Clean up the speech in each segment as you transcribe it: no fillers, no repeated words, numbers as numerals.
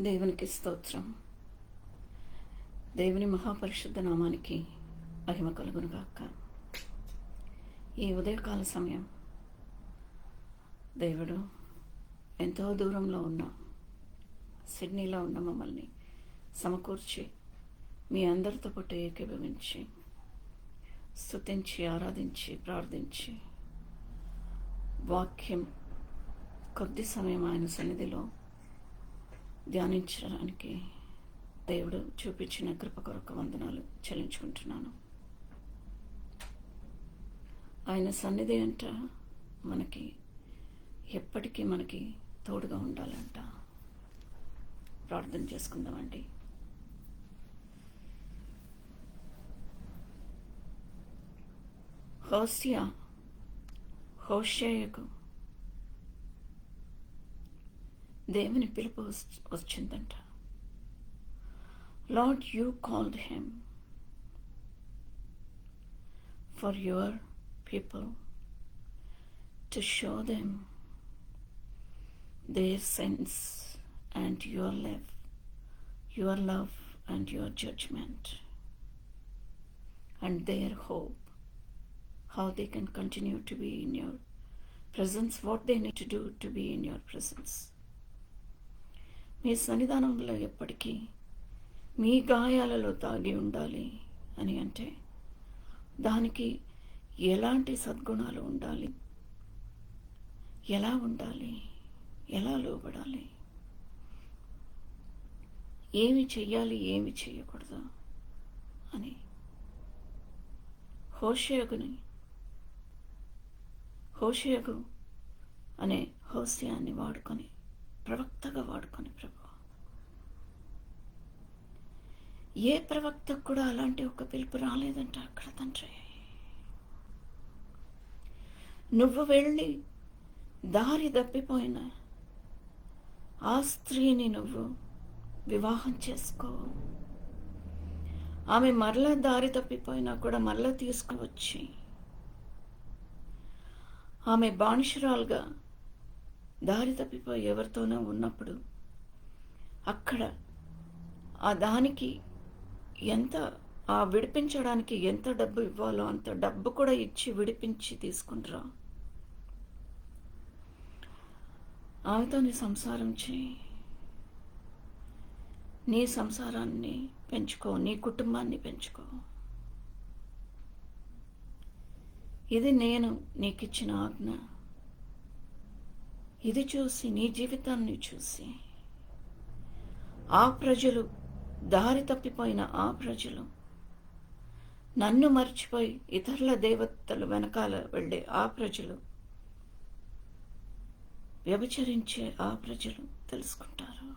దేవునికి స్తోత్రం. దేవుని మహాపరిశుద్ధ నామానికి మహిమ కలుగునుగాక. ఈ ఉదయకాల సమయం దేవుడు ఎంతో దూరంలో ఉన్న సిడ్నీలో ఉన్న మమ్మల్ని సమకూర్చి మీ అందరితో పాటు ఏకీభవించి స్తుతించి ఆరాధించి ప్రార్థించి వాక్యం కొద్ది సమయం ఆయన సన్నిధిలో ధ్యానించడానికి దేవుడు చూపించిన కృప కొరకు వందనాలు చెల్లించుకుంటున్నాను. ఆయన సన్నిధి అంట మనకి ఎప్పటికీ మనకి తోడుగా ఉండాలంట. ప్రార్థన చేసుకుందామండి. హోషేయకు దేవుని పిలుపు వచ్చిందంట. Lord, you called him for your people to show them their sins and your love and your judgment and their hope, how they can continue to be in your presence, what they need to do to be in your presence. మీ సన్నిధానంలో ఎప్పటికీ మీ గాయాలలో తాగి ఉండాలి అని అంటే దానికి ఎలాంటి సద్గుణాలు ఉండాలి, ఎలా ఉండాలి, ఎలా లోబడాలి, ఏమి చెయ్యాలి, ఏమి చెయ్యకూడదు అని హోషేయకు అనే హోసియాన్ని వాడుకొని ప్రవక్తగా వాడుకొని ప్రభు, ఏ ప్రవక్తకు కూడా అలాంటి ఒక పిలుపు రాలేదంట అక్కడ తండ్రి. నువ్వు వెళ్ళి దారి తప్పిపోయిన ఆ స్త్రీని నువ్వు వివాహం చేసుకో, ఆమె మరలా దారి తప్పిపోయినా కూడా మరలా తీసుకువచ్చి ఆమె బానిసరాలుగా దారి తప్పిపోయి ఎవరితోనో ఉన్నప్పుడు అక్కడ ఆ దానికి ఎంత ఆ విడిపించడానికి ఎంత డబ్బు ఇవ్వాలో అంత డబ్బు కూడా ఇచ్చి విడిపించి తీసుకుంటారా. ఆమెతో నీ సంసారం చేయి, నీ సంసారాన్ని పెంచుకో, నీ కుటుంబాన్ని పెంచుకో. ఇది నేను నీకిచ్చిన ఆజ్ఞ. ఇది చూసి నీ జీవితాన్ని చూసి ఆ ప్రజలు, దారి తప్పిపోయిన ఆ ప్రజలు, నన్ను మర్చిపోయి ఇతరుల దేవతలు వెనకాల వెళ్ళే ఆ ప్రజలు, వ్యభిచరించే ఆ ప్రజలు తెలుసుకుంటారు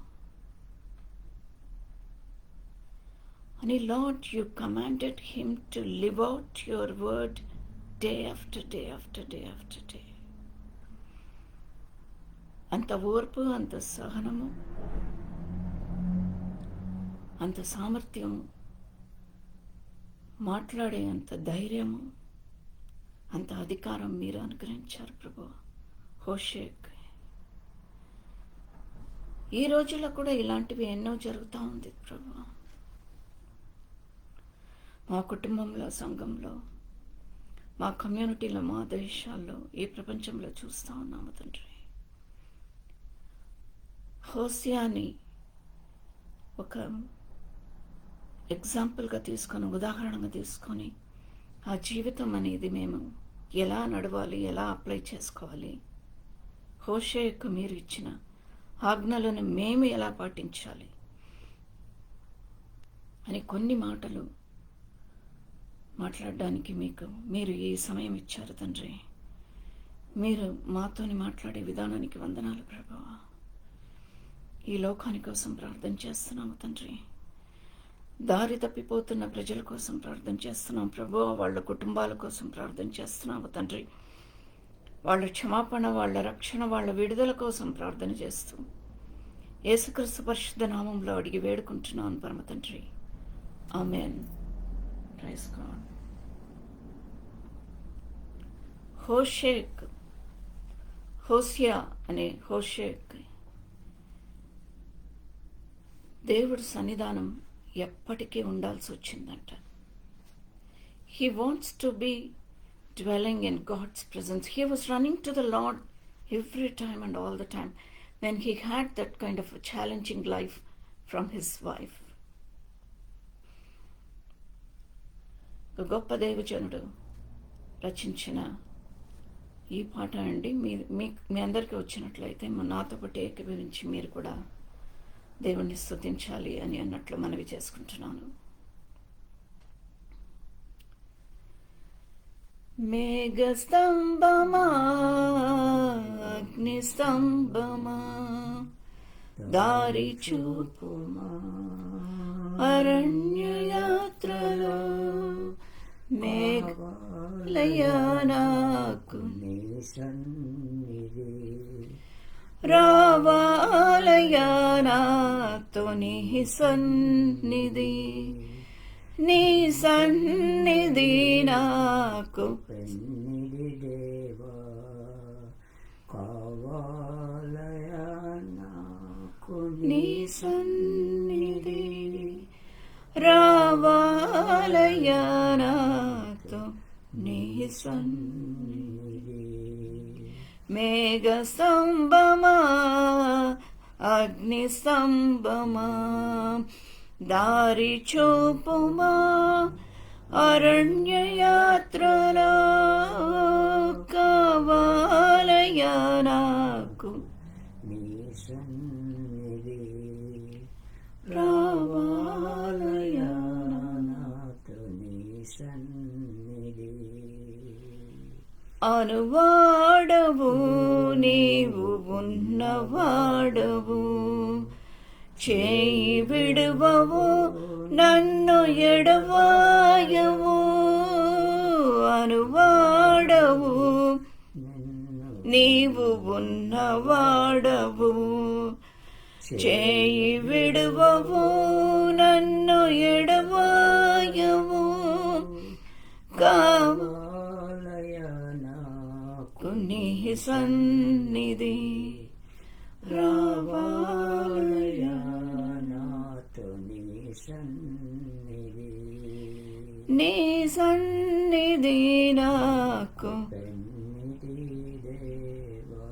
అని. Lord, you commanded him to live out your word day after day after day after day. అంత ఓర్పు, అంత సహనము, అంత సామర్థ్యము, మాట్లాడే అంత ధైర్యము, అంత అధికారం మీరు అనుగ్రహించారు ప్రభు హోషేయకు. ఈ రోజుల్లో కూడా ఇలాంటివి ఎన్నో జరుగుతూ ఉంది ప్రభు. మా కుటుంబంలో, సంఘంలో, మా కమ్యూనిటీలో, మా దేశాల్లో, ఈ ప్రపంచంలో చూస్తూ ఉన్నాము తండ్రి. హోసియాని ఒక ఎగ్జాంపుల్గా తీసుకొని, ఉదాహరణగా తీసుకొని ఆ జీవితం అనేది మేము ఎలా నడవాలి, ఎలా అప్లై చేసుకోవాలి, హోషేయకు మీరు ఇచ్చిన ఆజ్ఞలను మేము ఎలా పాటించాలి అని కొన్ని మాటలు మాట్లాడడానికి మీరు ఈ సమయం ఇచ్చారు తండ్రి. మీరు మాతోని మాట్లాడే విధానానికి వందనాలు ప్రభువా. ఈ లోకాని కోసం ప్రార్థన చేస్తున్నాము తండ్రి. దారి తప్పిపోతున్న ప్రజల కోసం ప్రార్థన చేస్తున్నాం ప్రభువా. వాళ్ళ కుటుంబాల కోసం ప్రార్థన చేస్తున్నాము తండ్రి. వాళ్ళ క్షమాపణ, వాళ్ళ రక్షణ, వాళ్ళ విడుదల కోసం ప్రార్థన చేస్తూ యేసుక్రీస్తు పరిశుద్ధ నామంలో అడిగి వేడుకుంటున్నాను పరమ తండ్రి. ఆమేన్. Praise God. హోసియా అనే హోషేయకు దేవుడి సన్నిధానం ఎప్పటికీ ఉండాల్సి వచ్చిందంట. He wants to be dwelling in God's presence. He was running to the Lord every time and all the time when he had that kind of a challenging life from his wife. ఒక గొప్ప దైవజనుడు రచించిన ఈ పాట అండి. మీ అందరికీ వచ్చినట్లయితే నాతో పాటు ఏకీభవించి మీరు కూడా దేవుణ్ణి స్తుతించాలి అని అన్నట్లు మనవి చేసుకుంటున్నాను. మేఘస్తంభమా అగ్నిస్తంభమా దారి చూపుమా అరణ్యయాత్రలో మేఘలయా నాకు రావాలయా నాతో నీ సన్నిధి, నీ సన్నిధి నాకు దేవా కావాలయా నాకు నీ సన్నిధి, రావాలయా నాతో నీ సన్నిధి. మేఘస్తంభమా అగ్నిస్తంభమా దారి చూపుమా అరణ్యయాత్రలో కావాలయా నాకు నీ సన్నిధి, రావాలయా నాతో నీ సన్నిధి. అనువాడవు నీవు ఉన్నవాడవు, చేయి విడువవు నన్ను ఎడవాయవు. అనువాడవు నీవు ఉన్నవాడవు, చేయి విడువవు నన్ను ఎడవాయవు. కావాలయా నాకు నీ సన్నిధి, రావాలయా నాతో నీ సన్నిధి. నీ సన్నిధి నాకు దేవా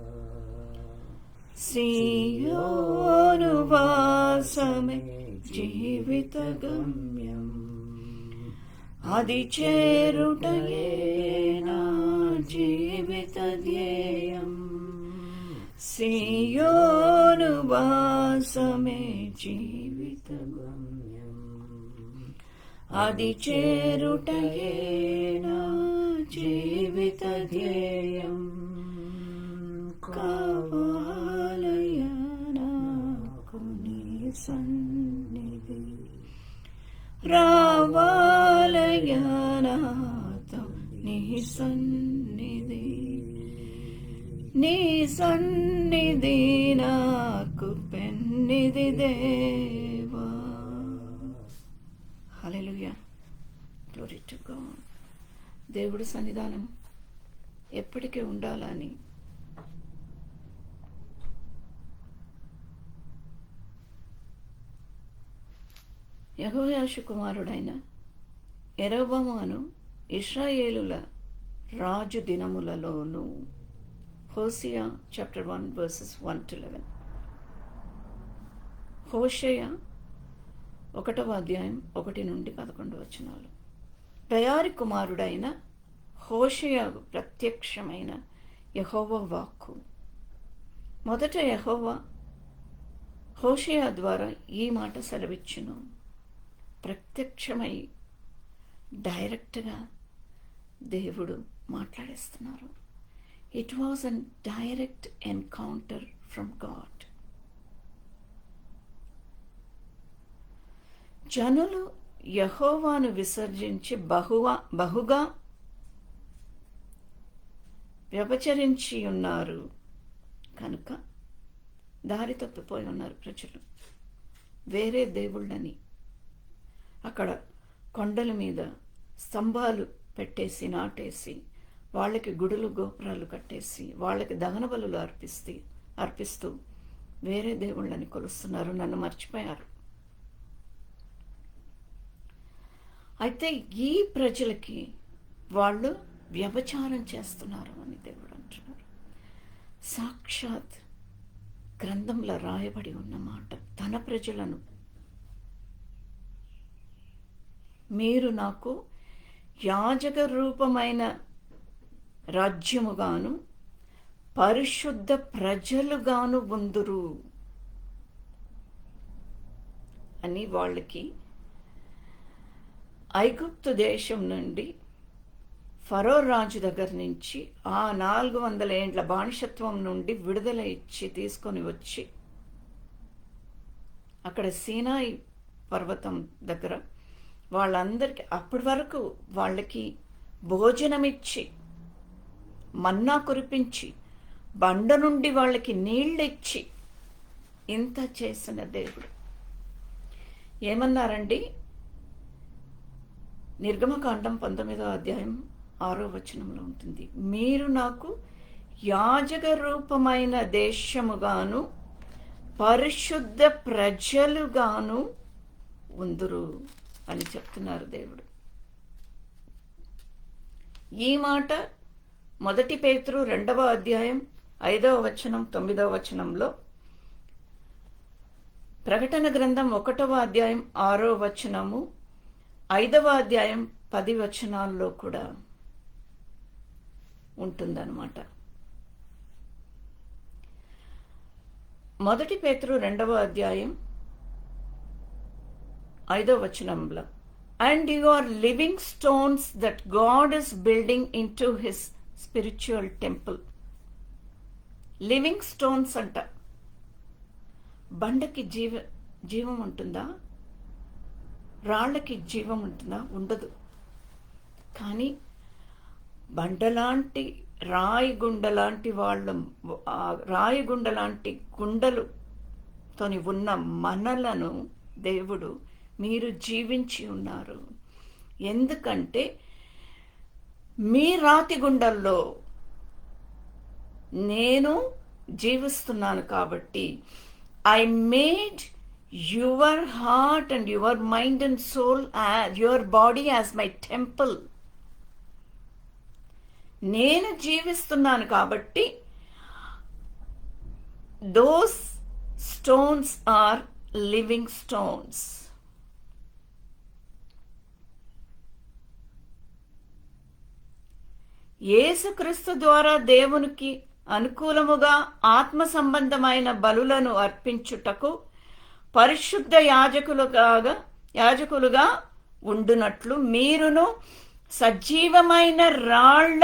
సియోను వాసమే జీవిత గమ్యం, అది చేరుటయే నా జీవిత ధ్యేయం. సియోను వాసమే జీవిత గమ్యం, అది చేరుటయే నా జీవిత ధ్యేయం. కావాలయా నాకు నీ సన్నిధి, రావాలయా నాతో నీ సన్నిధి. నీ సన్నిధి నాకు పెన్నిధి దేవా. హల్లెలూయా, గ్లోరీ టు గాడ్. దేవుడి సన్నిధానం ఎప్పటికీ ఉండాలని యెహోయాషు కుమారుడైన యెరొబోము అను ఇశ్రాయేలుల రాజు దినములలోను. హోషేయ చాప్టర్ 1 verses 1-11. హోషేయ 1వ అధ్యాయం 1-11. బయారి కుమారుడైన హోషేయకు ప్రత్యక్షమైన యెహోవా వాక్కు. మొదట యెహోవా హోషేయ ద్వారా ఈ మాట సెలవిచ్చును. ప్రత్యక్షమై డైరెక్ట్గా దేవుడు మాట్లాడేస్తున్నారు. It was an direct encounter from God. జనులు యెహోవాను విసర్జించి బహుగా వ్యభిచరించి ఉన్నారు కనుక దారి తప్పిపోయి ఉన్నారు ప్రజలు. వేరే దేవుళ్ళని అక్కడ కొండల మీద స్తంభాలు పెట్టేసి నాటేసి వాళ్ళకి గుడులు గోపురాలు కట్టేసి వాళ్ళకి దహన బలులు అర్పిస్తూ వేరే దేవుళ్ళని కొలుస్తున్నారు. నన్ను మర్చిపోయారు. అయితే ఈ ప్రజలకి వాళ్ళు వ్యభిచారం చేస్తున్నారు అని దేవుడు అంటున్నారు. సాక్షాత్ గ్రంథంలో రాయబడి ఉన్న మాట, తన ప్రజలను మీరు నాకు యాజక రూపమైన రాజ్యముగాను పరిశుద్ధ ప్రజలుగాను ఉందురు అని వాళ్ళకి ఐగుప్తు దేశం నుండి ఫరో రాజు దగ్గర నుంచి ఆ 400 ఏండ్ల బానిసత్వం నుండి విడుదల ఇచ్చి తీసుకొని వచ్చి అక్కడ సీనాయి పర్వతం దగ్గర వాళ్ళందరికీ అప్పటి వరకు వాళ్ళకి భోజనమిచ్చి మన్నా కురిపించి బండ నుండి వాళ్ళకి నీళ్ళిచ్చి ఇంత చేసిన దేవుడు ఏమన్నారండి? నిర్గమకాండం 19వ అధ్యాయం 6వ వచనంలో ఉంటుంది, మీరు నాకు యాజక రూపమైన దేశముగాను పరిశుద్ధ ప్రజలుగాను ఉందురు అని చెప్తున్నారు దేవుడు. ఈ మాట 1 పేతురు 2వ అధ్యాయం 5వ వచనం 9వ వచనంలో, ప్రకటన గ్రంథం 1వ అధ్యాయం 6వ వచనము 5వ అధ్యాయం 10 వచనాల్లో కూడా ఉంటుందన్నమాట. 1 పేతురు 2వ అధ్యాయం 5వ వచనంలో, and you are living stones that God is building into his spiritual temple. Living stones అంట. బండకి జీవం ఉంటుందా? రాళ్ళకి జీవం ఉంటుందా? ఉండదు. కానీ బండలాంటి రాయిగుండ లాంటి రాయిగుండ లాంటి గుండలుతోని ఉన్న మనలను దేవుడు మీరు జీవించి ఉన్నారు. ఎందుకంటే మీ రాతి గుండల్లో నేను జీవిస్తున్నాను కాబట్టి, I made your heart and your mind and soul, your body as my temple. నేను జీవిస్తున్నాను కాబట్టి those stones are living stones. యేసుక్రీస్తు ద్వారా దేవునికి అనుకూలముగా ఆత్మ సంబంధమైన బలులను అర్పించుటకు పరిశుద్ధ యాజకులుగా ఉండునట్లు మీరును సజీవమైన రాళ్ల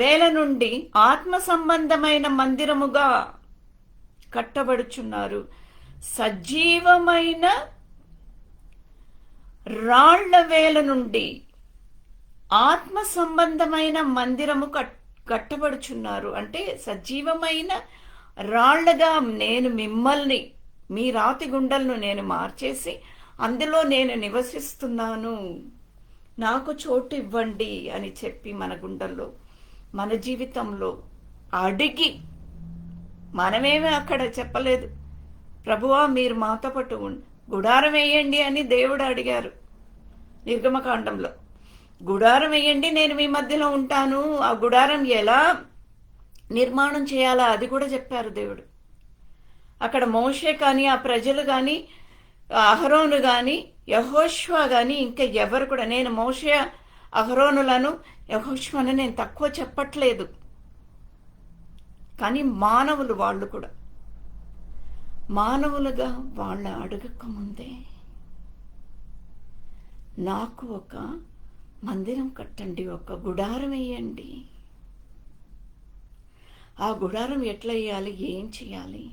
వేల నుండి ఆత్మ సంబంధమైన మందిరముగా కట్టబడుచున్నారు. సజీవమైన రాళ్ల వేల నుండి ఆత్మ సంబంధమైన మందిరము కట్టబడుచున్నారు. అంటే సజీవమైన రాళ్లగా నేను మిమ్మల్ని, మీ రాతి గుండలను నేను మార్చేసి అందులో నేను నివసిస్తున్నాను, నాకు చోటు ఇవ్వండి అని చెప్పి మన గుండెల్లో, మన జీవితంలో అడిగి, మనమేమీ అక్కడ చెప్పలేదు, ప్రభువా మీరు మాతో పాటు గుడారం వేయండి అని దేవుడు అడిగారు. నిర్గమకాండంలో గుడారం వేయండి, నేను మీ మధ్యలో ఉంటాను. ఆ గుడారం ఎలా నిర్మాణం చేయాలా అది కూడా చెప్పారు దేవుడు. అక్కడ మోషే కానీ, ఆ ప్రజలు కానీ, అహరోను కానీ, యెహోషువ కానీ, ఇంకా ఎవరు కూడా, నేను మోషే అహరోనులను యెహోషువను నేను తక్కువ చెప్పట్లేదు, కానీ మానవులు వాళ్ళు కూడా మానవులుగా వాళ్ళ అడగక ముందే నాకు ఒక మందిరం కట్టండి, ఒక గుడారం వేయండి. ఆ గుడారం ఎట్లా వేయాలి, ఏం చేయాలి,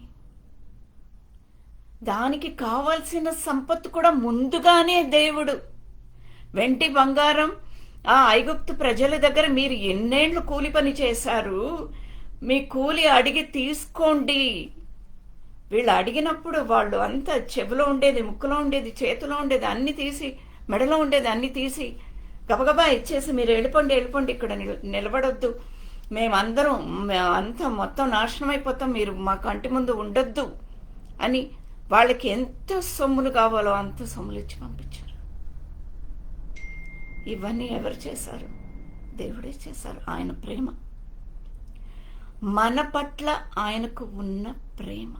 దానికి కావలసిన సంపత్తు కూడా ముందుగానే దేవుడు, వెండి బంగారం ఆ ఐగుప్తు ప్రజల దగ్గర మీరు ఎన్నేళ్లు కూలి పని చేశారు, మీ కూలి అడిగి తీసుకోండి. వీళ్ళు అడిగినప్పుడు వాళ్ళు అంతా చెవిలో ఉండేది, ముక్కులో ఉండేది, చేతిలో ఉండేది అన్ని తీసి, మెడలో ఉండేది అన్ని తీసి గబగబా ఇచ్చేసి మీరు వెళ్ళిపోండి, ఇక్కడ నిలబడొద్దు, మేమందరం అంతా మొత్తం నాశనం అయిపోతాం, మీరు మా కంటి ముందు ఉండొద్దు అని వాళ్ళకి ఎంత సొమ్ములు కావాలో అంత సొమ్ములు ఇచ్చి పంపించారు. ఇవన్నీ ఎవరు చేశారు? దేవుడే చేశారు. ఆయన ప్రేమ, మన పట్ల ఆయనకు ఉన్న ప్రేమ.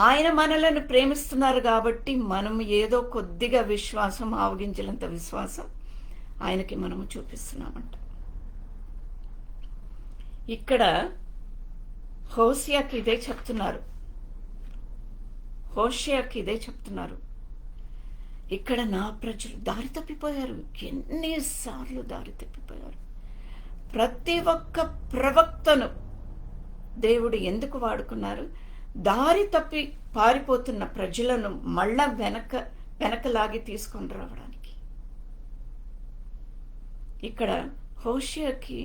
ఆయన మనలను ప్రేమిస్తున్నారు కాబట్టి మనం ఏదో కొద్దిగా విశ్వాసం, ఆవగించినంత విశ్వాసం ఆయనకి మనము చూపిస్తున్నామంట. ఇక్కడ హోషేయకి ఇదే చెప్తున్నారు. ఇక్కడ నా ప్రజలు దారి తప్పిపోయారు. ఎన్నిసార్లు దారి తప్పిపోయారు. ప్రతి ఒక్క ప్రవక్తను దేవుడు ఎందుకు వాడుకున్నారు? దారి తప్పి పారిపోతున్న ప్రజలను మళ్ళా వెనకలాగి తీసుకొని రావడానికి. ఇక్కడ హోషేయకి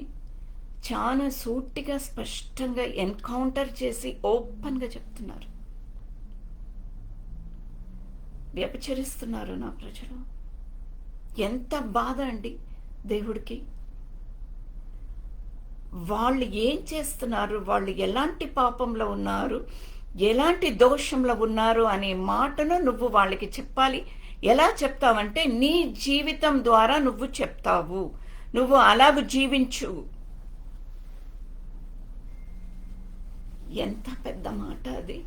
చాలా సూటిగా, స్పష్టంగా ఎన్కౌంటర్ చేసి ఓపెన్గా చెప్తున్నారు. వ్యభిచరిస్తున్నారు నా ప్రజలు. ఎంత బాధ అండి దేవుడికి. వాళ్ళు ఏం చేస్తున్నారు, వాళ్ళు ఎలాంటి పాపంలో ఉన్నారు, ఎలాంటి దోషంలో ఉన్నారు అనే మాటను నువ్వు వాళ్ళకి చెప్పాలి. ఎలా చెప్తావంటే నీ జీవితం ద్వారా నువ్వు చెప్తావు. నువ్వు అలాగ జీవించు. ఎంత పెద్ద మాట అది,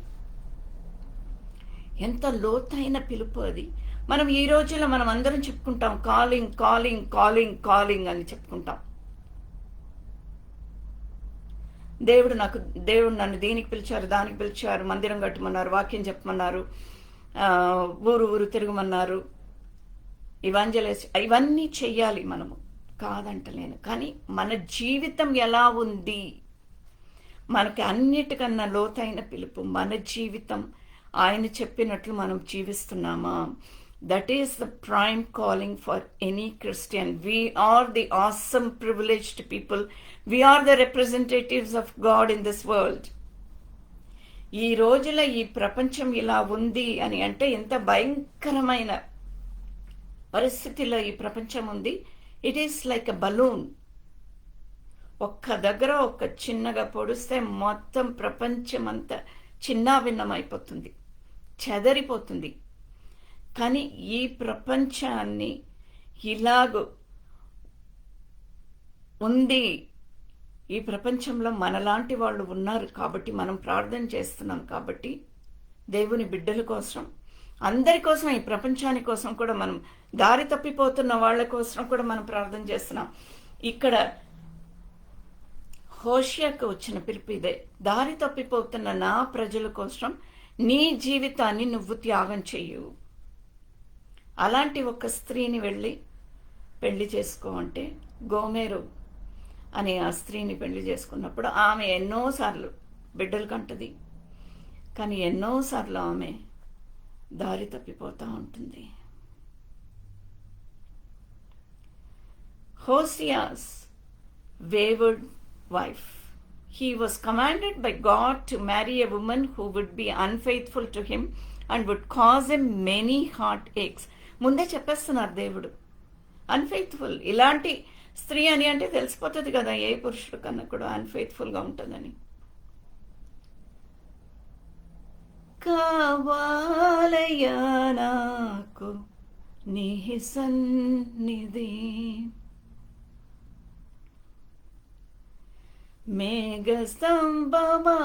ఎంత లోతైన పిలుపు అది. మనం ఈ రోజుల్లో మనం అందరం చెప్పుకుంటాం కాలింగ్ కాలింగ్ కాలింగ్ కాలింగ్ అని చెప్పుకుంటాం. దేవుడు నన్ను దీనికి పిలిచారు, దానికి పిలిచారు, మందిరం కట్టమన్నారు, వాక్యం చెప్పమన్నారు, ఊరు తిరగమన్నారు, ఇవన్నీ చెయ్యాలి మనము, కాదంటలేను. కానీ మన జీవితం ఎలా ఉంది? మనకి అన్నిటికన్నా లోతైన పిలుపు మన జీవితం. ఆయన చెప్పినట్లు మనం జీవిస్తున్నామా? That is the prime calling for any Christian. We are the awesome privileged people. We are the representatives of God in this world. ఈ రోజుల ఈ ప్రపంచం ఇలా ఉంది అని అంటే ఎంత భయంకరమైన పరిస్థితిలో ఈ ప్రపంచం ఉంది. It is like a balloon. ఒక్క దగ్గర ఒక్క చిన్నగా పొడిస్తే మొత్తం ప్రపంచం అంతా చిన్నాభిన్నమైపోతుంది, చెదరిపోతుంది. కానీ ఈ ప్రపంచాన్ని ఇలాగూ ఉంది. ఈ ప్రపంచంలో మనలాంటి వాళ్ళు ఉన్నారు కాబట్టి మనం ప్రార్థన చేస్తున్నాం. కాబట్టి దేవుని బిడ్డల కోసం, అందరి కోసం, ఈ ప్రపంచాని కోసం కూడా మనం, దారి తప్పిపోతున్న వాళ్ళ కోసం కూడా మనం ప్రార్థన చేస్తున్నాం. ఇక్కడ హోషేయకు వచ్చిన పిలుపు ఇదే. దారి తప్పిపోతున్న నా ప్రజల కోసం నీ జీవితాన్ని నువ్వు త్యాగం చెయ్యు. అలాంటి ఒక స్త్రీని వెళ్ళి పెళ్లి చేసుకో అంటే, గోమెరు అనే ఆ స్త్రీని పెళ్లి చేసుకున్నప్పుడు ఆమె ఎన్నోసార్లు బిడ్డలు కంటది. కానీ ఎన్నోసార్లు ఆమె దారి తప్పిపోతూ ఉంటుంది. హోషేయాస్ wayward wife. He was commanded by God to marry a woman who would be unfaithful to him and would cause him many heartaches. ముందే చెప్పేస్తున్నారు దేవుడు. అన్ఫెయిత్ఫుల్ ఇలాంటి స్త్రీ అని అంటే తెలిసిపోతుంది కదా ఏ పురుషుడు కన్నా కూడా అన్ఫెయిత్ఫుల్గా ఉంటుందని. కావాలయ్యా నాకు నీ సన్నిధి, మేఘస్తంభమా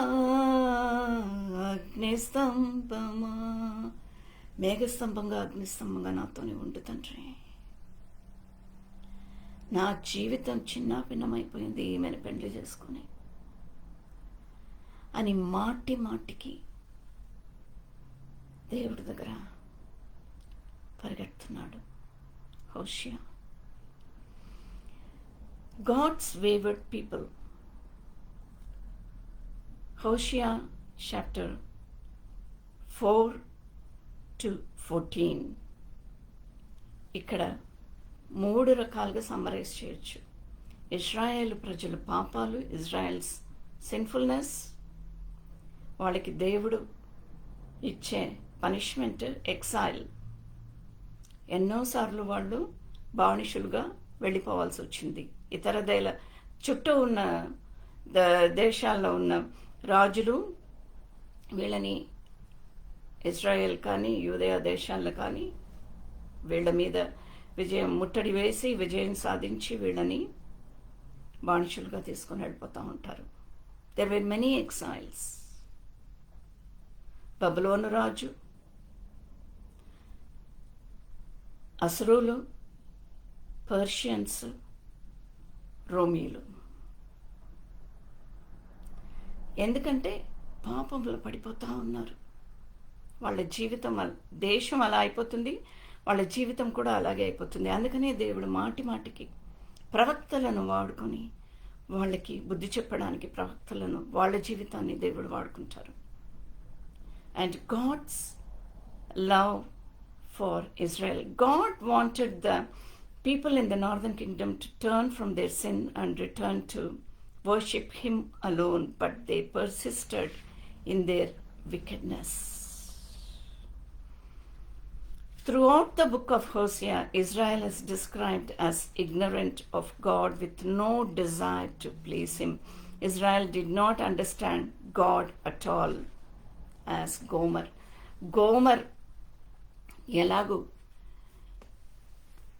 అగ్నిస్తంభమా. మేఘస్తంభంగా అగ్నిస్తంభంగా నాతోనే ఉండు తండ్రి. నా జీవితం చిన్నాభిన్నమైపోయింది ఈమెను పెండ్లి చేసుకుని అని మాటికి దేవుడి దగ్గర పరిగెడుతున్నాడు హోషేయ. God's wayward people. హోషేయ chapter 4-14. ఇక్కడ 3 రకాలుగా సమ్మరైజ్ చేయొచ్చు. ఇజ్రాయేల్ ప్రజల పాపాలు, ఇజ్రాయెల్స్ సిన్ఫుల్నెస్, వాళ్ళకి దేవుడు ఇచ్చే పనిష్మెంట్ ఎక్సైల్. ఎన్నోసార్లు వాళ్ళు బానిసలుగా వెళ్ళిపోవాల్సి వచ్చింది. ఇతర చుట్టూ ఉన్న దేశాల్లో ఉన్న రాజులు వీళ్ళని, ఇజ్రాయెల్ కానీ యూదయ దేశాల్లో కానీ వీళ్ళ మీద ముట్టడి వేసి విజయం సాధించి వీళ్ళని బానిసలుగా తీసుకొని వెళ్ళిపోతూ ఉంటారు. There were many exiles. బబులోను రాజు, అసురులు, పర్షియన్స్, రోమీలు. ఎందుకంటే పాపంలో పడిపోతూ ఉన్నారు. వాళ్ళ జీవితం, దేశం అలా అయిపోతుంది, వాళ్ళ జీవితం కూడా అలాగే అయిపోతుంది. అందుకనే దేవుడు మాటి మాటికి ప్రవక్తలను వాడుకొని వాళ్ళకి బుద్ధి చెప్పడానికి ప్రవక్తలను, వాళ్ళ జీవితాన్ని దేవుడు వాడుకుంటారు. And God's love for Israel. God wanted the people in the northern kingdom to turn from their sin and return to worship him alone, but they persisted in their wickedness. Throughout the book of Hosea, Israel is described as ignorant of God with no desire to please him. Israel did not understand God at all. As Gomer ఎలాగూ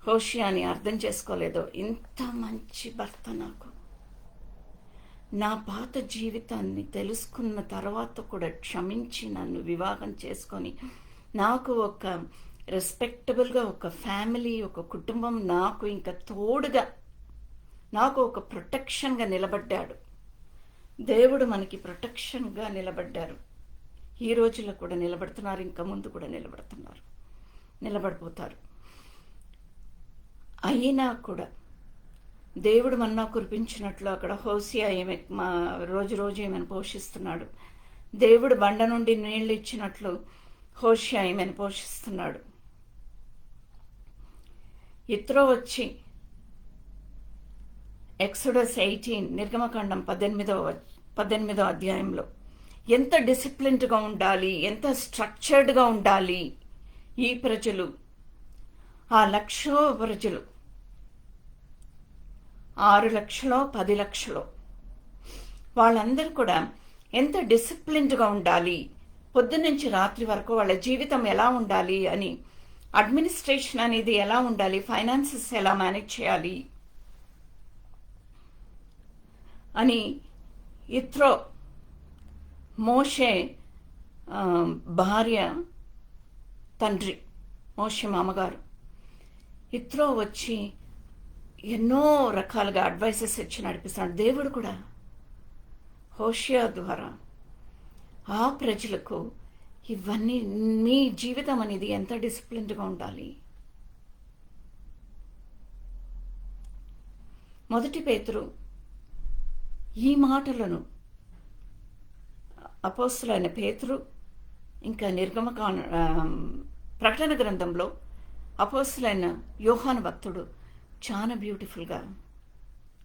హోషియాని అర్థం చేసుకోలేదో, ఇంత మంచి భర్త నాకు, నా పాత జీవితాన్ని తెలుసుకున్న తర్వాత కూడా క్షమించి నన్ను వివాహం చేసుకొని నాకు ఒక రెస్పెక్టబుల్గా ఒక ఫ్యామిలీ, ఒక కుటుంబం, నాకు ఇంకా తోడుగా, నాకు ఒక ప్రొటెక్షన్గా నిలబడ్డాడు. దేవుడు మనకి ప్రొటెక్షన్గా నిలబడ్డారు. ఈ రోజుల్లో కూడా నిలబడుతున్నారు, ఇంకా ముందు కూడా నిలబడిపోతారు. అయినా కూడా దేవుడు మన్నా కురిపించినట్లు అక్కడ హోసియా రోజు ఏమైనా పోషిస్తున్నాడు. దేవుడు బండ నుండి నీళ్లు ఇచ్చినట్లు హోషియా ఏమైనా పోషిస్తున్నాడు. ఇత్రో వచ్చి ఎక్సోడస్ 18 నిర్గమకాండం 18వ అధ్యాయంలో ఎంత డిసిప్లిన్డ్గా ఉండాలి, ఎంత స్ట్రక్చర్డ్గా ఉండాలి ఈ ప్రజలు, ఆ ప్రజలు 6 లక్షలో 10 లక్షలో వాళ్ళందరూ కూడా ఎంత డిసిప్లిన్డ్గా ఉండాలి, పొద్దున్నుంచి రాత్రి వరకు వాళ్ళ జీవితం ఎలా ఉండాలి అని, అడ్మినిస్ట్రేషన్ అనేది ఎలా ఉండాలి, ఫైనాన్సెస్ ఎలా మేనేజ్ చేయాలి అని ఇత్రో, మోషే భార్య తండ్రి, మోషే మామగారు ఇత్రో వచ్చి ఎన్నో రకాలుగా అడ్వైసెస్ ఇచ్చి నడిపిస్తాడు. దేవుడు కూడా హోషియా ద్వారా ఆ ప్రజలకు ఇవన్నీ, మీ జీవితం అనేది ఎంత డిసిప్లిన్డ్గా ఉండాలి. 1 పేతురు ఈ మాటలను అపోస్తులైన పేతురు ఇంకా ప్రకటన గ్రంథంలో అపోస్తులైన యోహాను భక్తుడు చాలా బ్యూటిఫుల్గా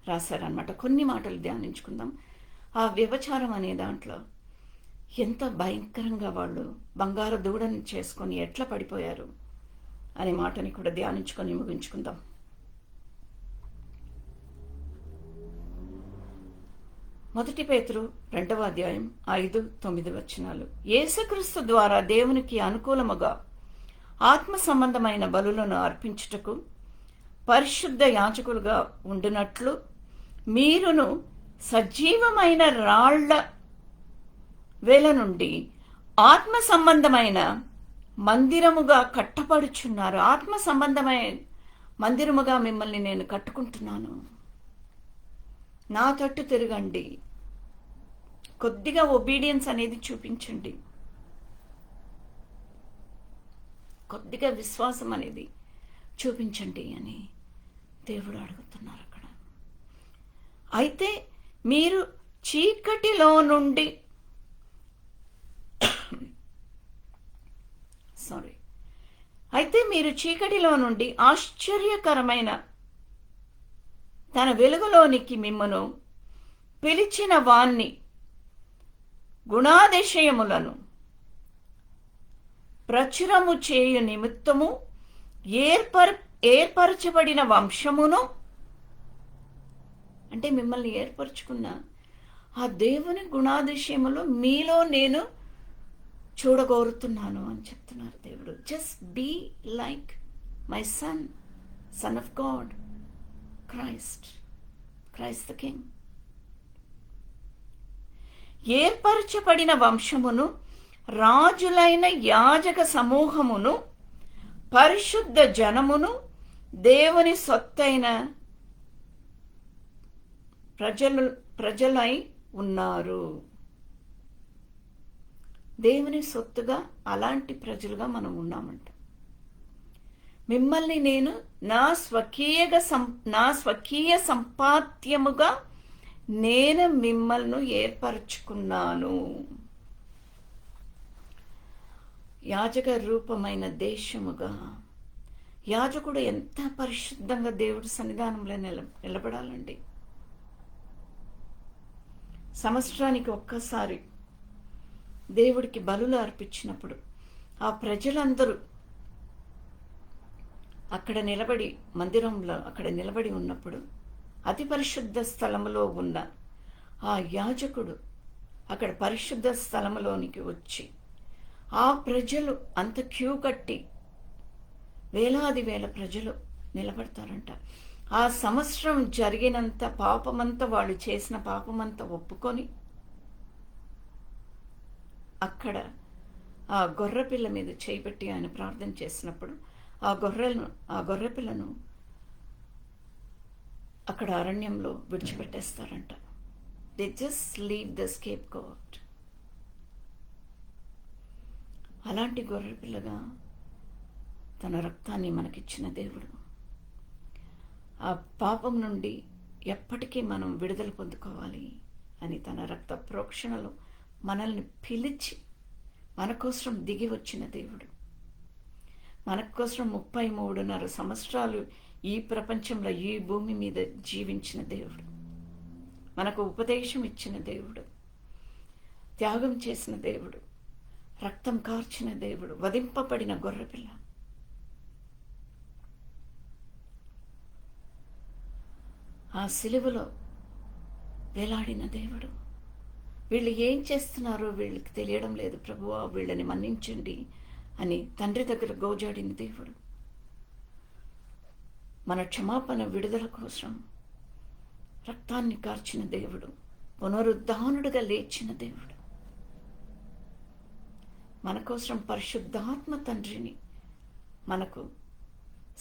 రాశారనమాట. కొన్ని మాటలు ధ్యానించుకుందాం. ఆ వ్యభిచారం అనే దాంట్లో ఎంత భయంకరంగా వాళ్ళు బంగారు దూడని చేసుకొని ఎట్లా పడిపోయారు అనే మాటని కూడా ధ్యానించుకొని ముగించుకుందాం. 1 పేతురు 2వ అధ్యాయం 5-9 వచనాలు. యేసుక్రీస్తు ద్వారా దేవునికి అనుకూలముగా ఆత్మ సంబంధమైన బలులను అర్పించుటకు పరిశుద్ధ యాజకులుగా ఉండినట్లు మీరును సజీవమైన రాళ్ల వేల నుండి ఆత్మ సంబంధమైన మందిరముగా కట్టబడుచున్నారు. ఆత్మ సంబంధమైన మందిరముగా మిమ్మల్ని నేను కట్టుకుంటున్నాను. నా తట్టు తిరగండి, కొద్దిగా ఒబీడియన్స్ అనేది చూపించండి, కొద్దిగా విశ్వాసం అనేది చూపించండి అని దేవుడు అడుగుతున్నారు అక్కడ. అయితే మీరు చీకటిలో నుండి ఆశ్చర్యకరమైన తన వెలుగులోనికి మిమ్మను పిలిచిన వాణ్ణి గుణాతిశయములను ప్రచురము చేయు నిమిత్తము ఏర్పరచబడిన వంశమును, అంటే మిమ్మల్ని ఏర్పరచుకున్న ఆ దేవుని గుణాతిశయములు మీలో నేను చూడగోరుతున్నాను అని చెప్తున్నారు దేవుడు. Just be like my son, son of God, Christ the king. ఏర్పరచబడిన వంశమును, రాజులైన యాజక సమూహమును, పరిశుద్ధ జనమును, దేవుని సొత్తైన ప్రజలై ఉన్నారు. దేవుని సొత్తుగా అలాంటి ప్రజలుగా మనం ఉన్నామంట. మిమ్మల్ని నేను నా స్వకీయ సంపాద్యముగా నేను మిమ్మల్ని ఏర్పరచుకున్నాను. యాజక రూపమైన దేశముగా. యాజకుడు ఎంత పరిశుద్ధంగా దేవుడి సన్నిధానంలో నిలబడాలండి. సంవత్సరానికి ఒక్కసారి దేవుడికి బలులు అర్పించినప్పుడు ఆ ప్రజలందరూ అక్కడ నిలబడి, మందిరంలో అక్కడ నిలబడి ఉన్నప్పుడు అతి పరిశుద్ధ స్థలములో ఉన్న ఆ యాజకుడు అక్కడ పరిశుద్ధ స్థలములోనికి వచ్చి ఆ ప్రజలు అంత క్యూ కట్టి వేలాది వేల ప్రజలు నిలబడతారంట. ఆ సంవత్సరం జరిగినంత పాపమంతా, వాళ్ళు చేసిన పాపమంతా ఒప్పుకొని అక్కడ ఆ గొర్రెపిల్ల మీద చేయిపెట్టి ఆయన ప్రార్థన చేసినప్పుడు ఆ గొర్రెపిల్లను అక్కడ అరణ్యంలో విడిచిపెట్టేస్తారంట. They just leave the scapegoat. అలాంటి గొర్రెపిల్లగా తన రక్తాన్ని మనకిచ్చిన దేవుడు. ఆ పాపం నుండి ఎప్పటికీ మనం విడుదల పొందుకోవాలి అని తన రక్త ప్రోక్షణలో మనల్ని పిలిచి మన కోసం దిగి వచ్చిన దేవుడు. మన కోసం 33.5 సంవత్సరాలు ఈ ప్రపంచంలో, ఈ భూమి మీద జీవించిన దేవుడు. మనకు ఉపదేశం ఇచ్చిన దేవుడు, త్యాగం చేసిన దేవుడు, రక్తం కార్చిన దేవుడు, వధింపబడిన గొర్రెపిల్ల. ఆ సిలువలో వేలాడిన దేవుడు. వీళ్ళు ఏం చేస్తున్నారో వీళ్ళకి తెలియడం లేదు ప్రభువా, వీళ్ళని మన్నించండి అని తండ్రి దగ్గర గోజాడిన దేవుడు. మన క్షమాపణ విడుదల కోసం రక్తాన్ని కార్చిన దేవుడు, పునరుద్ధానుడుగా లేచిన దేవుడు. మన కోసం పరిశుద్ధాత్మ తండ్రిని మనకు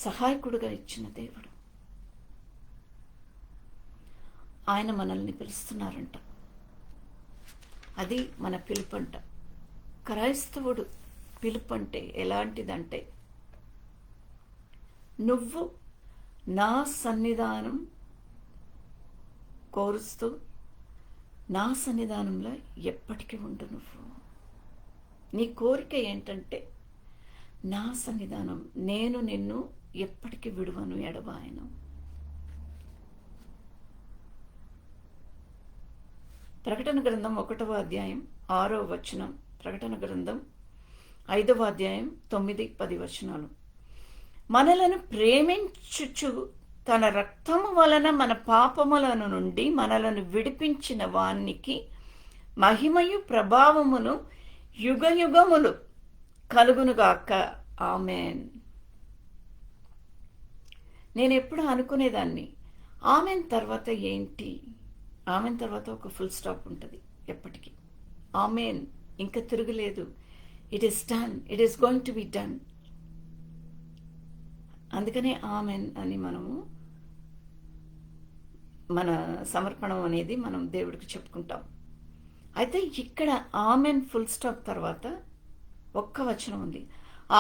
సహాయకుడుగా ఇచ్చిన దేవుడు. ఆయన మనల్ని పిలుస్తున్నారంట. అది మన పిలుపంట. క్రైస్తవుడు పిలుపంటే ఎలాంటిదంటే, నువ్వు నా సన్నిధానం కోరుస్తూ నా సన్నిధానంలో ఎప్పటికీ ఉండు. నువ్వు నీ కోరిక ఏంటంటే, నా సన్నిధానం, నేను నిన్ను ఎప్పటికీ విడువను, ఎడబాయను. ప్రకటన గ్రంథం 1వ అధ్యాయం 6వ వచనం, ప్రకటన గ్రంథం 5వ అధ్యాయం 9-10 వచనాలు. మనలను ప్రేమించుచు తన రక్తము వలన మన పాపములను నుండి మనలను విడిపించిన వానికి మహిమయు ప్రభావమును యుగయుగములు కలుగునుగాక. ఆమెన్. నేను ఎప్పుడు అనుకునేదాన్ని, ఆమెన్ తర్వాత ఏంటి? ఆమెన్ తర్వాత ఒక ఫుల్ స్టాప్ ఉంటుంది ఎప్పటికీ. ఆమెన్, ఇంకా తిరగలేదు. It is done, it is going to be done. అందుకనే ఆమెన్ అని మనము మన సమర్పణం అనేది మనం దేవుడికి చెప్పుకుంటాం. అయితే ఇక్కడ ఆమెన్ ఫుల్ స్టాప్ తర్వాత ఒక్క వచనం ఉంది.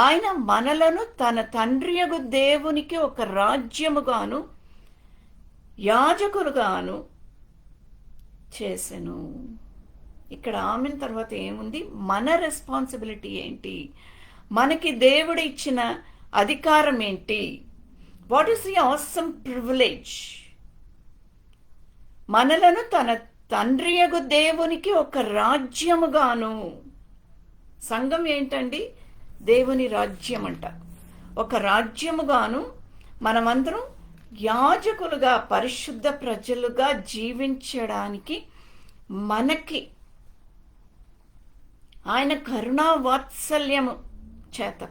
ఆయన మనలను తన తండ్రియగు దేవునికి ఒక రాజ్యముగాను యాజకులుగాను చేసెను. ఇక్కడ ఆమెన్ తర్వాత ఏముంది? మన రెస్పాన్సిబిలిటీ ఏంటి? మనకి దేవుడు ఇచ్చిన అధికారం ఏంటి? What is the awesome privilege? మనలను తన తండ్రియగు దేవునికి ఒక రాజ్యముగాను. సంఘం ఏంటండి? దేవుని రాజ్యం అంట. ఒక రాజ్యముగాను మనమందరం యాజకులుగా, పరిశుద్ధ ప్రజలుగా జీవించడానికి మనకి ఆయన కరుణా వాత్సల్యము చేత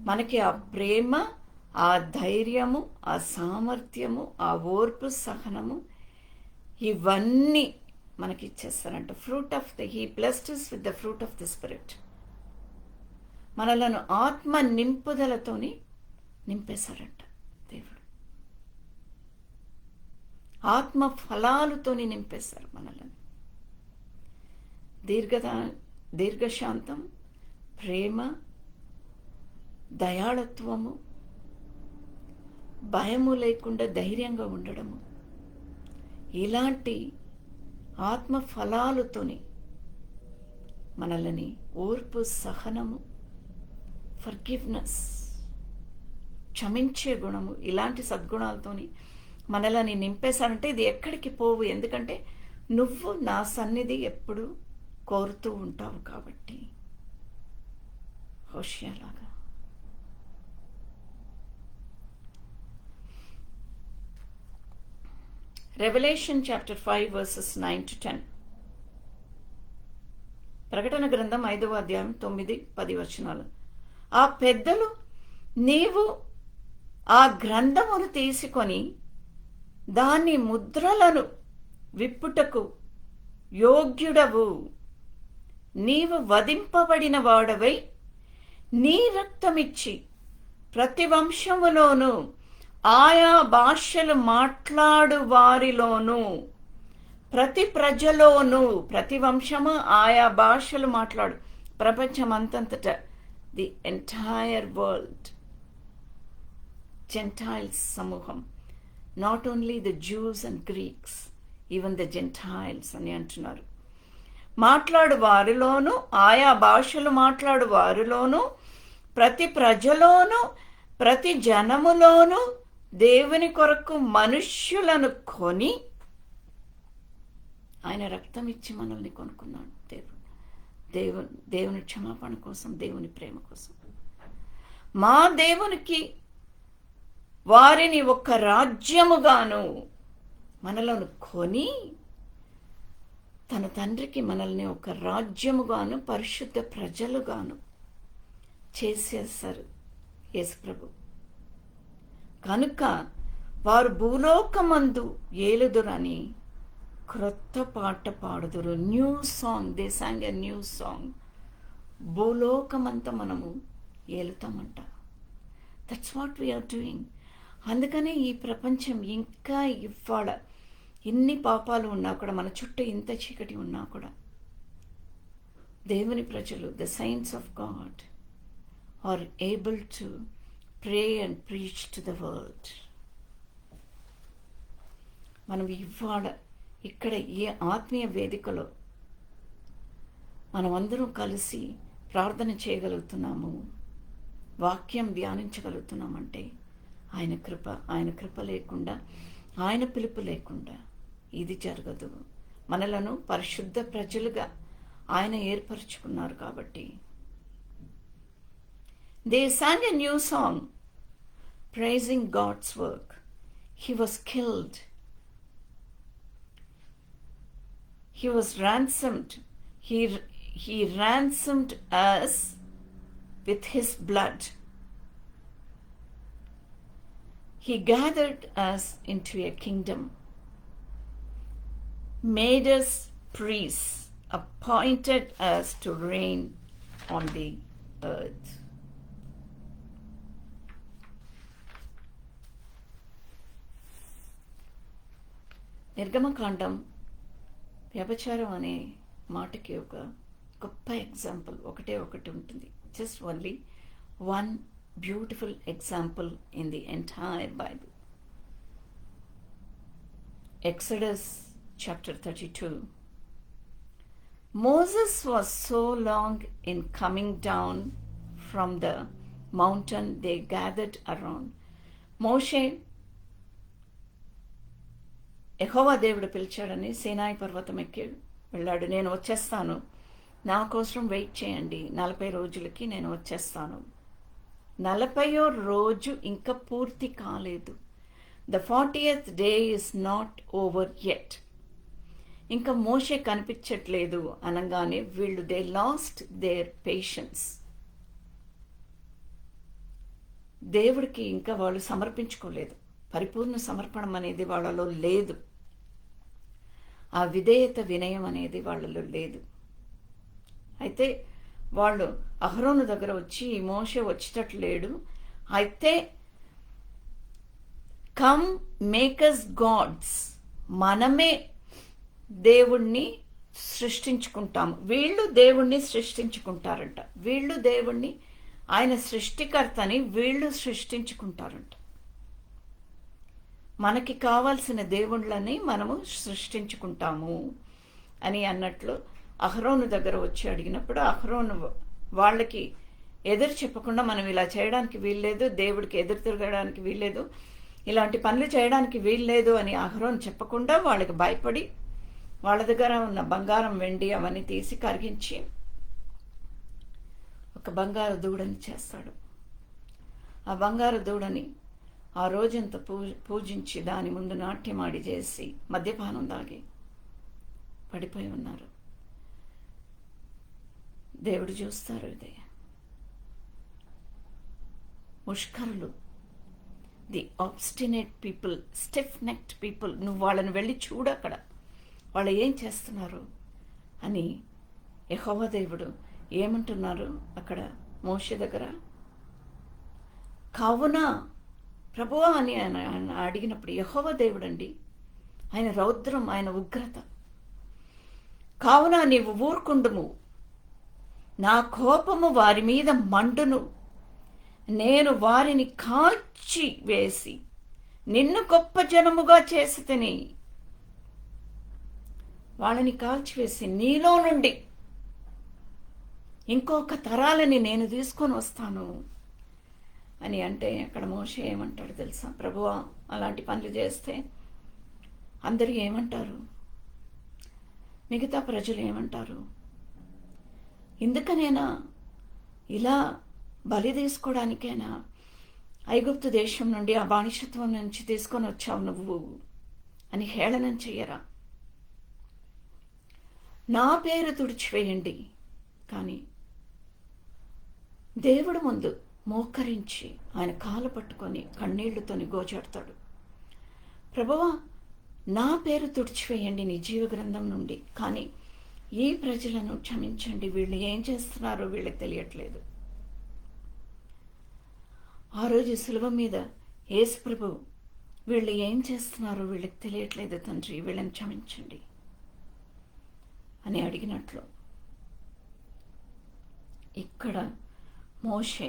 మనకి ఆ ప్రేమ, ఆ ధైర్యము, ఆ సామర్థ్యము, ఆ ఓర్పు, సహనము ఇవన్నీ మనకి ఇచ్చేస్తారంట. Fruit of the he blessed us with the fruit of the spirit. మనలను ఆత్మ నింపుదలతోని నింపేశారంట దేవుడు. ఆత్మ ఫలాలతోని నింపేశారు మనలను. దీర్ఘశాంతం, ప్రేమ, దయాళత్వము, భయము లేకుండా ధైర్యంగా ఉండడము, ఇలాంటి ఆత్మ ఫలాలతోని మనల్ని ఓర్పు, సహనము, ఫర్గివ్నెస్, క్షమించే గుణము, ఇలాంటి సద్గుణాలతోని మనల్ని నింపేశారంటే ఇది ఎక్కడికి పోవు. ఎందుకంటే నువ్వు నా సన్నిధి ఎప్పుడు కోరుతూ ఉంటావు కాబట్టి. హోషేయలాగా Revelation chapter 5 verses 9 to 10. ప్రకటన గ్రంథం 5వ అధ్యాయం 9-10 వచనాలు. ఆ పెద్దలు, నీవు ఆ గ్రంథమును తీసుకొని దాని ముద్రలను విప్పుటకు యోగ్యుడవు, నీవు వధింపబడిన వాడవై నీ రక్తమిచ్చి ప్రతి వంశములోను ఆయా భాషలు మాట్లాడు వారిలోను, ప్రతి ప్రజలోను, ప్రతి వంశము ఆయా భాషలు మాట్లాడు, ప్రపంచమంతంతట, ది ఎంటైర్ వరల్డ్, జెంటైల్స్ సమూహం, not only the Jews and Greeks, even the Gentiles అని అంటున్నారు. మాట్లాడు వారిలోను, ఆయా భాషలు మాట్లాడు వారిలోను, ప్రతి ప్రజలోను, ప్రతి జనములోను దేవుని కొరకు మనుష్యులను కొని ఆయన రక్తం ఇచ్చి మనల్ని కొనుక్కున్నాడు. దేవుని క్షమాపణ కోసం, దేవుని ప్రేమ కోసం. మా దేవునికి వారిని ఒక రాజ్యముగాను మనలను కొని తన తండ్రికి మనల్ని ఒక రాజ్యముగాను పరిశుద్ధ ప్రజలుగాను చేసేశారు యేసుప్రభు. కనుక వారు భూలోకమందు ఏలుదురని క్రొత్త పాట పాడుదురు. New song, they sing a new song. భూలోకమంతా మనము ఏలుతామంట. That's what we are doing. అందుకనే ఈ ప్రపంచం ఇంకా ఇవాళ ఇన్ని పాపాలు ఉన్నా కూడా, మన చుట్టూ ఇంత చీకటి ఉన్నా కూడా, దేవుని ప్రజలు, the saints of God are able to pray and preach to the world. మనం ఇవాళ ఇక్కడ ఈ ఆత్మీయ వేదికలో మనమందరం కలిసి ప్రార్థన చేయగలుగుతున్నాము, వాక్యం ధ్యానించగలుగుతున్నామంటే ఆయన కృప లేకుండా, ఆయన పిలుపు లేకుండా ఇది జరగదు. మనలను పరిశుద్ధ ప్రజలుగా ఆయన ఏర్పరచుకున్నారు కాబట్టి. They sang a new song, praising God's work. He was killed. He was ransomed. He ransomed us with his blood. He gathered us into a kingdom, made us priests, appointed us to reign on the earth. నిర్గమకాండం వ్యభిచారం అనే మాటకి ఒక గొప్ప example ఒకటి ఉంటుంది. Just only one beautiful example in the entire Bible. Exodus chapter 32. Moses was so long in coming down from the mountain, they gathered around. మోషే యెహోవా దేవుడు పిలిచాడని సీనాయి పర్వతం ఎక్కి వెళ్ళాడు. నేను వచ్చేస్తాను, నా కోసం వెయిట్ చేయండి, 40 రోజులకి నేను వచ్చేస్తాను. 40వ రోజు ఇంకా పూర్తి కాలేదు. The 40th day is not over yet. ఇంకా మోషే కనిపించట్లేదు అనగానే వీళ్ళు దే లాస్ట్ దేర్ పేషెన్స్. దేవుడికి ఇంకా వాళ్ళు సమర్పించుకోలేదు. పరిపూర్ణ సమర్పణం అనేది వాళ్ళలో లేదు. ఆ విధేయత, వినయం అనేది వాళ్ళలో లేదు. అయితే వాళ్ళు అహరోను దగ్గర వచ్చి, ఈ మోషే వచ్చేటట్లు లేడు, అయితే కమ్ మేకర్స్ గాడ్స్, మనమే దేవుణ్ణి సృష్టించుకుంటాము. వీళ్ళు దేవుణ్ణి సృష్టించుకుంటారంట. వీళ్ళు దేవుణ్ణి, ఆయన సృష్టికర్తని వీళ్ళు సృష్టించుకుంటారంట. మనకి కావాల్సిన దేవుళ్ళని మనము సృష్టించుకుంటాము అని అన్నట్లు అహరోను దగ్గర వచ్చి అడిగినప్పుడు అహరోను వాళ్ళకి ఎదురు చెప్పకుండా, మనం ఇలా చేయడానికి వీల్లేదు, దేవుడికి ఎదురు తిరగడానికి వీల్లేదు, ఇలాంటి పనులు చేయడానికి వీల్లేదు అని అహరోను చెప్పకుండా వాళ్ళకి భయపడి వాళ్ళ దగ్గర ఉన్న బంగారం, వెండి అవన్నీ తీసి కరిగించి ఒక బంగారు దూడని చేస్తాడు. ఆ బంగారు దూడని ఆ రోజంతా పూజించి దాని ముందు నాట్యమాడి చేసి మద్యపానం దాగి పడిపోయి ఉన్నారు. దేవుడు చూస్తారు. ఇదే ముష్కరులు, the obstinate people, stiff necked people. నువ్వు వాళ్ళని వెళ్ళి చూడు, అక్కడ వాళ్ళు ఏం చేస్తున్నారు అని యెహోవా దేవుడు ఏమంటున్నారు అక్కడ మోషే దగ్గర. కావున ప్రభువా అని ఆయన అడిగినప్పుడు, యెహోవా దేవుడు అండి, ఆయన రౌద్రం, ఆయన ఉగ్రత. కావున నీవు ఊరుకుండుము, నా కోపము వారి మీద మండును, నేను వారిని కాల్చి వేసి నిన్ను గొప్ప జనముగా చేసి తిని, వాళ్ళని కాల్చివేసి నీలో నుండి ఇంకొక తరాలని నేను తీసుకొని వస్తాను అని అంటే, అక్కడ మోషే ఏమంటాడు తెలుసా? ప్రభువా, అలాంటి పనులు చేస్తే అందరూ ఏమంటారు? మిగతా ప్రజలు ఏమంటారు? ఇందుకనేనా, ఇలా బలి తీసుకోవడానికైనా ఐగుప్తు దేశం నుండి, ఆ బానిసత్వం నుంచి తీసుకొని వచ్చావు నువ్వు అని హేళనం చెయ్యరా? నా పేరు తుడిచివేయండి, కానీ దేవుడు ముందు మోకరించి ఆయన కాలు పట్టుకొని కన్నీళ్లతోని గోజాడతాడు. ప్రభువా, నా పేరు తుడిచివేయండి నీ జీవ గ్రంథం నుండి, కానీ ఈ ప్రజలను క్షమించండి, వీళ్ళు ఏం చేస్తున్నారో వీళ్ళకి తెలియట్లేదు. ఆ రోజు సులువ మీద యేసు ప్రభు, వీళ్ళు ఏం చేస్తున్నారో వీళ్ళకి తెలియట్లేదు తండ్రి, వీళ్ళని క్షమించండి అని అడిగినట్లు, ఇక్కడ మోషే,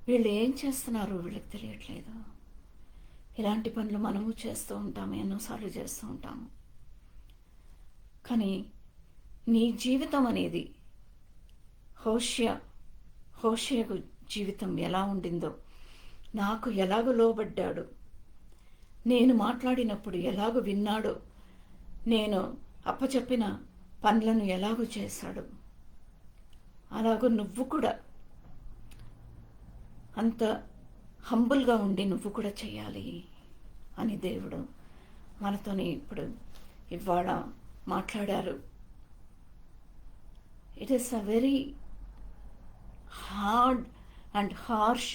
వీళ్ళు ఏం చేస్తున్నారో వీళ్ళకి తెలియట్లేదు. ఇలాంటి పనులు మనము చేస్తూ ఉంటాము, ఎన్నోసార్లు చేస్తూ ఉంటాము. కానీ నీ జీవితం అనేది హోషేయకు జీవితం ఎలా ఉండిందో, నాకు ఎలాగో లోబడ్డాడు, నేను మాట్లాడినప్పుడు ఎలాగో విన్నాడో, నేను అప్పచెప్పిన పనులను ఎలాగో చేశాడు, అలాగో నువ్వు కూడా అంత హంబుల్గా ఉండి నువ్వు కూడా చేయాలి అని దేవుడు మనతోని ఇప్పుడు ఇవాళ మాట్లాడారు. It is a very hard and harsh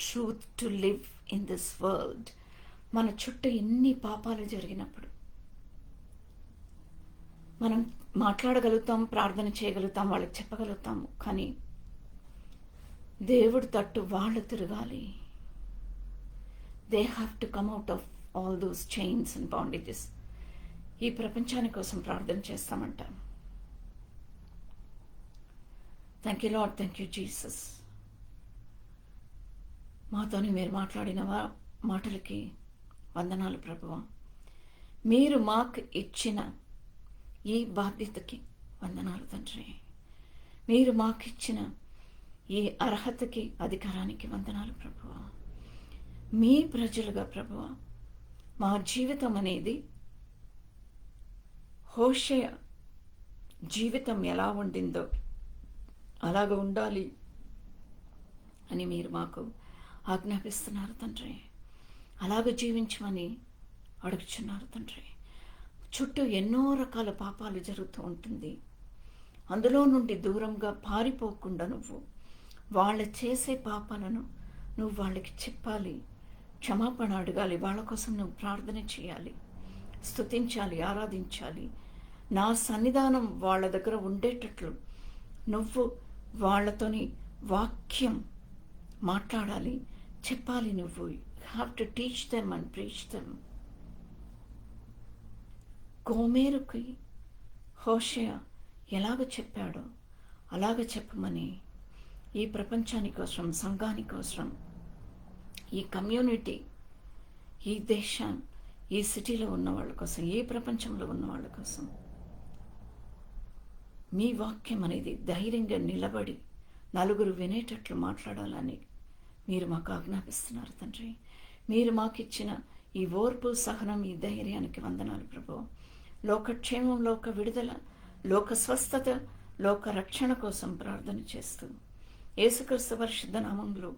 truth to live in this world. మన చుట్టూ ఎన్ని పాపాలు జరిగినప్పుడు మనం మాట్లాడగలుగుతాం, ప్రార్థన చేయగలుగుతాం, వాళ్ళకి చెప్పగలుగుతాము, కానీ దేవుడి తట్టు వాళ్ళు తిరగాలి. They have to come out of all those chains and bondages. ఈ ప్రపంచాని కోసం ప్రార్థన చేస్తామంట. Thank you Lord, thank you Jesus. మాతోని మీరు మాట్లాడిన మాటలకి వందనాలు ప్రభువా. మీరు మాకు ఇచ్చిన ఈ బాధ్యతకి వందనాలు తండ్రి. మీరు మాకు ఇచ్చిన ఈ అర్హతకి, అధికారానికి వందనాలు ప్రభువా. మీ ప్రజలుగా ప్రభువా, మా జీవితం అనేది హోషేయ జీవితం ఎలా ఉండిందో అలాగ ఉండాలి అని మీరు మాకు ఆజ్ఞాపిస్తున్నారు తండ్రి. అలాగ జీవించమని అడుగుచున్నారు తండ్రి. చుట్టూ ఎన్నో రకాల పాపాలు జరుగుతూ ఉంటుంది. అందులో నుండి దూరంగా పారిపోకుండా నువ్వు వాళ్ళ చేసే పాపాలను నువ్వు వాళ్ళకి చెప్పాలి, క్షమాపణ అడగాలి, వాళ్ళ కోసం నువ్వు ప్రార్థన చేయాలి, స్తుతించాలి, ఆరాధించాలి. నా సన్నిధానం వాళ్ళ దగ్గర ఉండేటట్లు నువ్వు వాళ్ళతోని వాక్యం మాట్లాడాలి, చెప్పాలి. నువ్వు have to teach them and preach them. గోమేరుకి హోషేయ ఎలాగ చెప్పాడో అలాగ చెప్పమని ఈ ప్రపంచానికి అవసరం, సంఘానికి అవసరం, ఈ కమ్యూనిటీ, ఈ దేశం, ఈ సిటీలో ఉన్న వాళ్ళ కోసం, ఈ ప్రపంచంలో ఉన్న వాళ్ళ కోసం మీ వాక్యం అనేది ధైర్యంగా నిలబడి నలుగురు వినేటట్లు మాట్లాడాలని మీరు మాకు ఆజ్ఞాపిస్తున్నారు తండ్రి. మీరు మాకు ఇచ్చిన ఈ ఓర్పు, సహనం, ఈ ధైర్యానికి వందనాలు ప్రభు. లోకక్షేమం, లోక విడుదల, లోక స్వస్థత, లోక రక్షణ కోసం ప్రార్థన చేస్తూ యేసుక్రీస్తు పరిశుద్ధ నామములో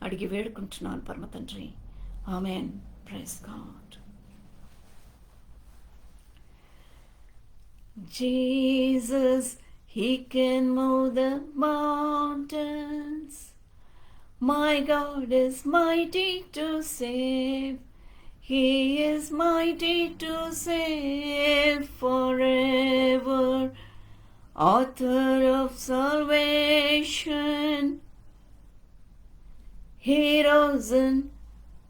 అడిగి వేడుకుంటున్నాను పరమ తండ్రి. Amen. Praise God. Jesus, He can move the mountains. My God is mighty to save. He is mighty to save forever. Author of salvation. He rose and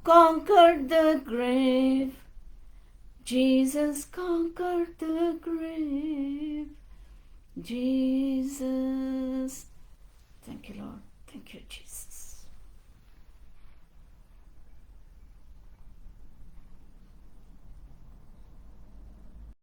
conquered the grave. Jesus conquered the grave. Jesus. Thank you, Lord. Thank you, Jesus.